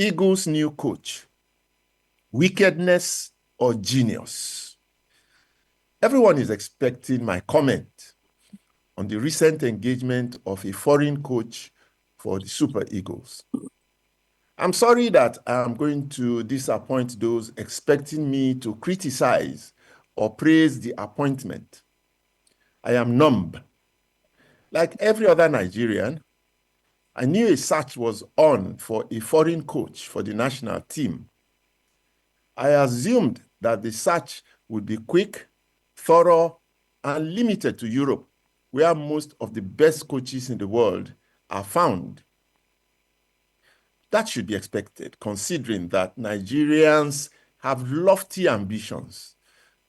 Eagles' new coach, wickedness or genius? Everyone is expecting my comment on the recent engagement of a foreign coach for the Super Eagles. I'm sorry that I'm going to disappoint those expecting me to criticize or praise the appointment. I am numb. Like every other Nigerian, I knew a search was on for a foreign coach for the national team. I assumed that the search would be quick, thorough, and limited to Europe, where most of the best coaches in the world are found. That should be expected, considering that Nigerians have lofty ambitions.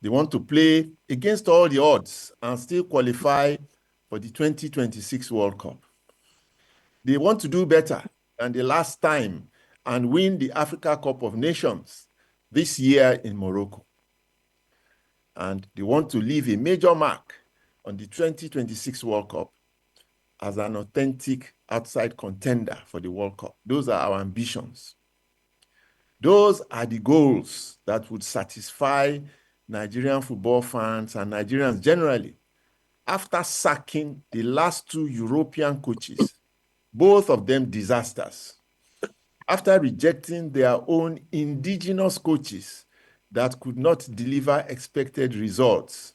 They want to play against all the odds and still qualify for the 2026 World Cup. They want to do better than the last time and win the Africa Cup of Nations this year in Morocco. And they want to leave a major mark on the 2026 World Cup as an authentic outside contender for the World Cup. Those are our ambitions. Those are the goals that would satisfy Nigerian football fans and Nigerians generally after sacking the last two European coaches, both of them disasters, after rejecting their own indigenous coaches that could not deliver expected results,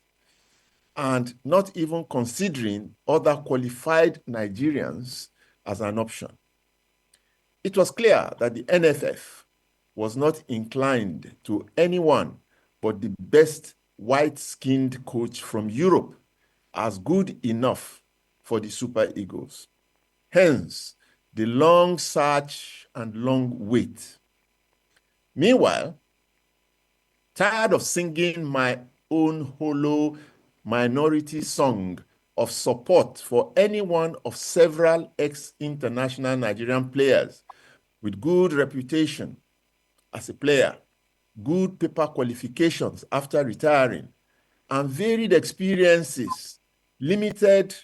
and not even considering other qualified Nigerians as an option. It was clear that the NFF was not inclined to anyone but the best white-skinned coach from Europe as good enough for the Super Eagles. Hence, the long search and long wait. Meanwhile, tired of singing my own hollow minority song of support for any one of several ex-international Nigerian players with good reputation as a player, good paper qualifications after retiring, and varied experiences limited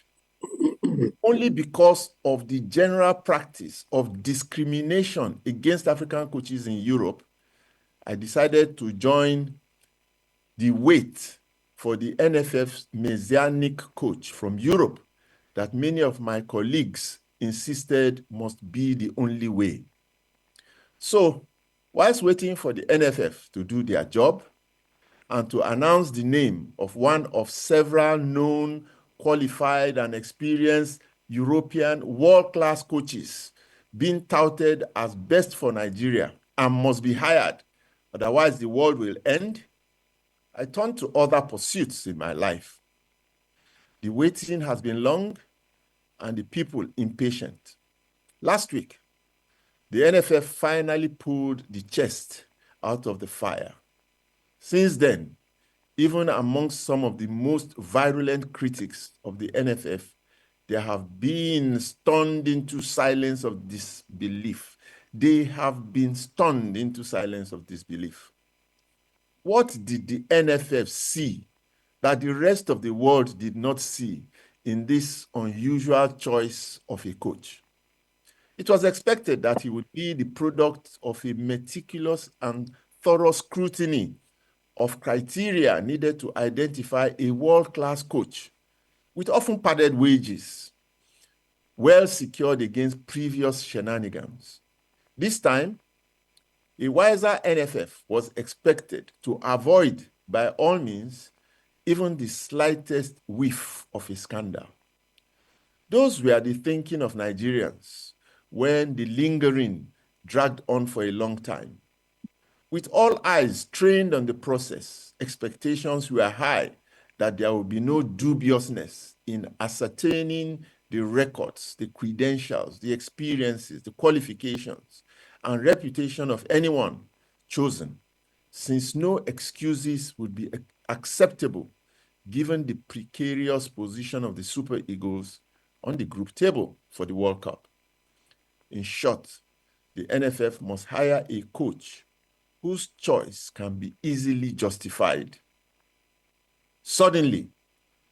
only because of the general practice of discrimination against African coaches in Europe, I decided to join the wait for the NFF's messianic coach from Europe that many of my colleagues insisted must be the only way. So, whilst waiting for the NFF to do their job and to announce the name of one of several known, qualified, and experienced European world-class coaches being touted as best for Nigeria and must be hired, otherwise the world will end, I turned to other pursuits in my life. The waiting has been long and the people impatient. Last week, the NFF finally pulled the chest out of the fire. Since then, even amongst some of the most virulent critics of the NFF, they have been stunned into silence of disbelief. They have been stunned into silence of disbelief. What did the NFF see that the rest of the world did not see in this unusual choice of a coach? It was expected that he would be the product of a meticulous and thorough scrutiny of criteria needed to identify a world-class coach with often padded wages, well secured against previous shenanigans. This time, a wiser NFF was expected to avoid, by all means, even the slightest whiff of a scandal. Those were the thinking of Nigerians when the lingering dragged on for a long time. With all eyes trained on the process, expectations were high that there would be no dubiousness in ascertaining the records, the credentials, the experiences, the qualifications, and reputation of anyone chosen, since no excuses would be acceptable given the precarious position of the Super Eagles on the group table for the World Cup. In short, the NFF must hire a coach whose choice can be easily justified. Suddenly,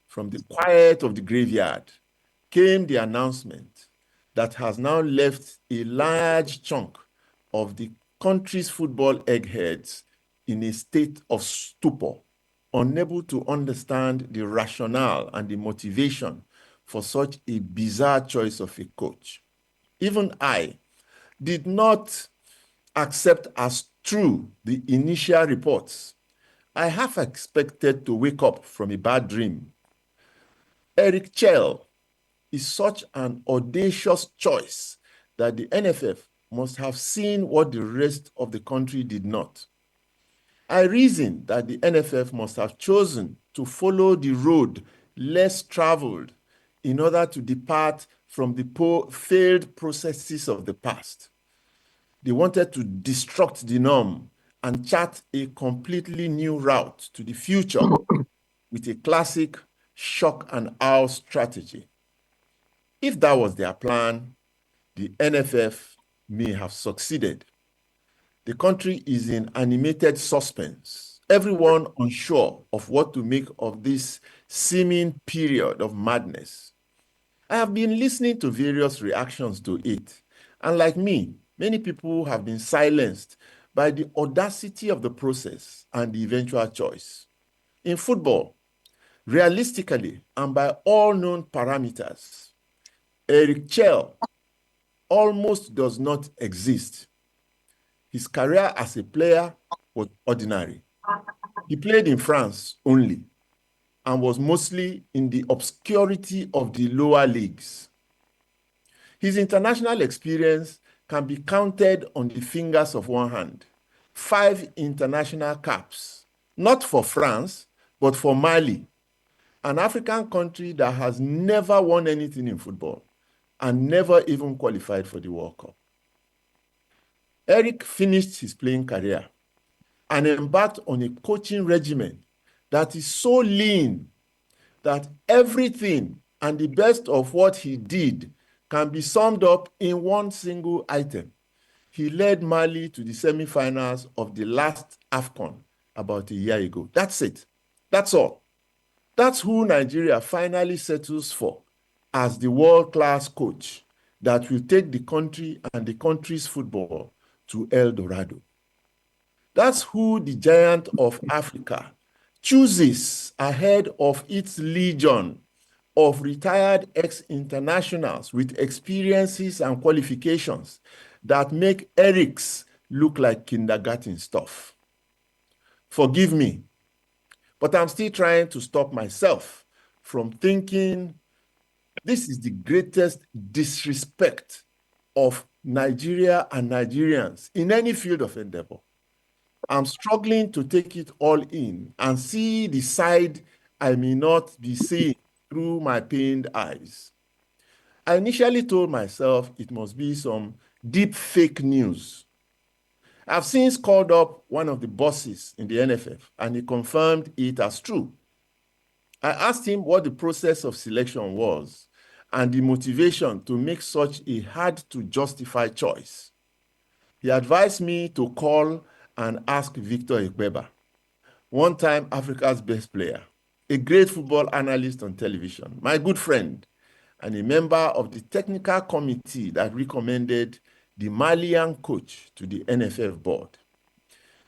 from the quiet of the graveyard, came the announcement that has now left a large chunk of the country's football eggheads in a state of stupor, unable to understand the rationale and the motivation for such a bizarre choice of a coach. Even I did not accept as true the initial reports. I half expected to wake up from a bad dream. Eric Chell is such an audacious choice that the NFF must have seen what the rest of the country did not. I reason that the NFF must have chosen to follow the road less traveled in order to depart from the failed processes of the past. They wanted to disrupt the norm and chart a completely new route to the future with a classic shock and awe strategy. If that was their plan, the NFF may have succeeded. The country is in animated suspense, everyone unsure of what to make of this seeming period of madness. I have been listening to various reactions to it, and like me, many people have been silenced by the audacity of the process and the eventual choice. In football, realistically and by all known parameters, Eric Chell almost does not exist. His career as a player was ordinary. He played in France only and was mostly in the obscurity of the lower leagues. His international experience can be counted on the fingers of one hand. 5 international caps, not for France, but for Mali, an African country that has never won anything in football and never even qualified for the World Cup. Eric finished his playing career and embarked on a coaching regimen that is so lean that everything and the best of what he did can be summed up in one single item. He led Mali to the semi-finals of the last AFCON about a year ago. That's it. That's all. That's who Nigeria finally settles for as the world-class coach that will take the country and the country's football to El Dorado. That's who the giant of Africa chooses ahead of its legion of retired ex-internationals with experiences and qualifications that make Eric's look like kindergarten stuff. Forgive me, but I'm still trying to stop myself from thinking this is the greatest disrespect of Nigeria and Nigerians in any field of endeavor. I'm struggling to take it all in and see the side I may not be seeing through my pained eyes. I initially told myself it must be some deep fake news. I've since called up one of the bosses in the NFF and he confirmed it as true. I asked him what the process of selection was and the motivation to make such a hard to justify choice. He advised me to call and ask Victor Igbeba, one-time Africa's best player, a great football analyst on television, my good friend, and a member of the technical committee that recommended the Malian coach to the NFF board.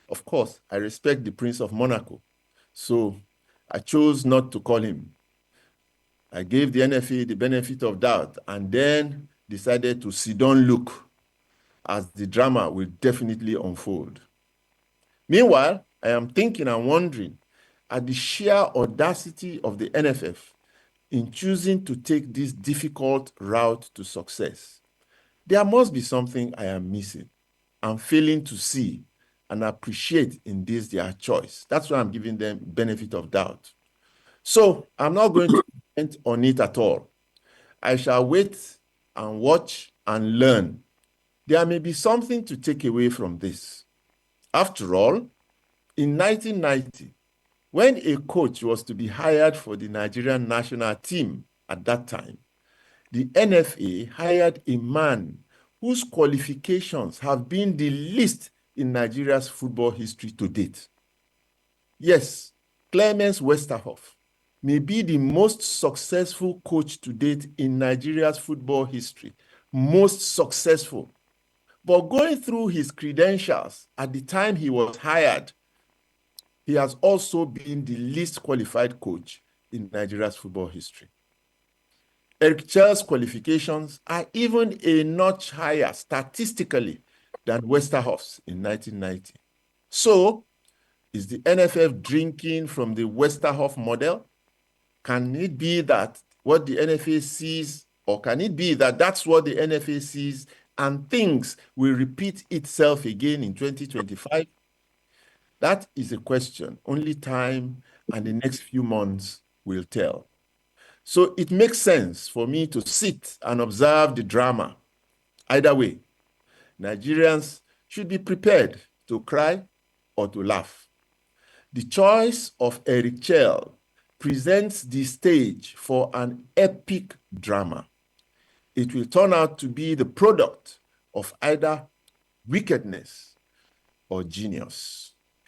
Of course, I respect the Prince of Monaco, so I chose not to call him. I gave the NFA the benefit of doubt and then decided to sit down look as the drama will definitely unfold. Meanwhile, I am thinking and wondering at the sheer audacity of the NFF in choosing to take this difficult route to success. There must be something I am missing and failing to see and appreciate in this their choice. That's why I'm giving them benefit of doubt. So I'm not going to comment on it at all. I shall wait and watch and learn. There may be something to take away from this. After all, in 1990, when a coach was to be hired for the Nigerian national team at that time, the NFA hired a man whose qualifications have been the least in Nigeria's football history to date. Yes, Clemens Westerhoff may be the most successful coach to date in Nigeria's football history. Most successful. But going through his credentials at the time he was hired, he has also been the least qualified coach in Nigeria's football history. Eric Chell's qualifications are even a notch higher statistically than Westerhoff's in 1990. So, is the NFF drinking from the Westerhoff model? Can it be that what the NFA sees, or can it be that that's what the NFA sees and things will repeat itself again in 2025? That is a question only time and the next few months will tell. So it makes sense for me to sit and observe the drama. Either way, Nigerians should be prepared to cry or to laugh. The choice of Eric Chell presents the stage for an epic drama. It will turn out to be the product of either wickedness or genius.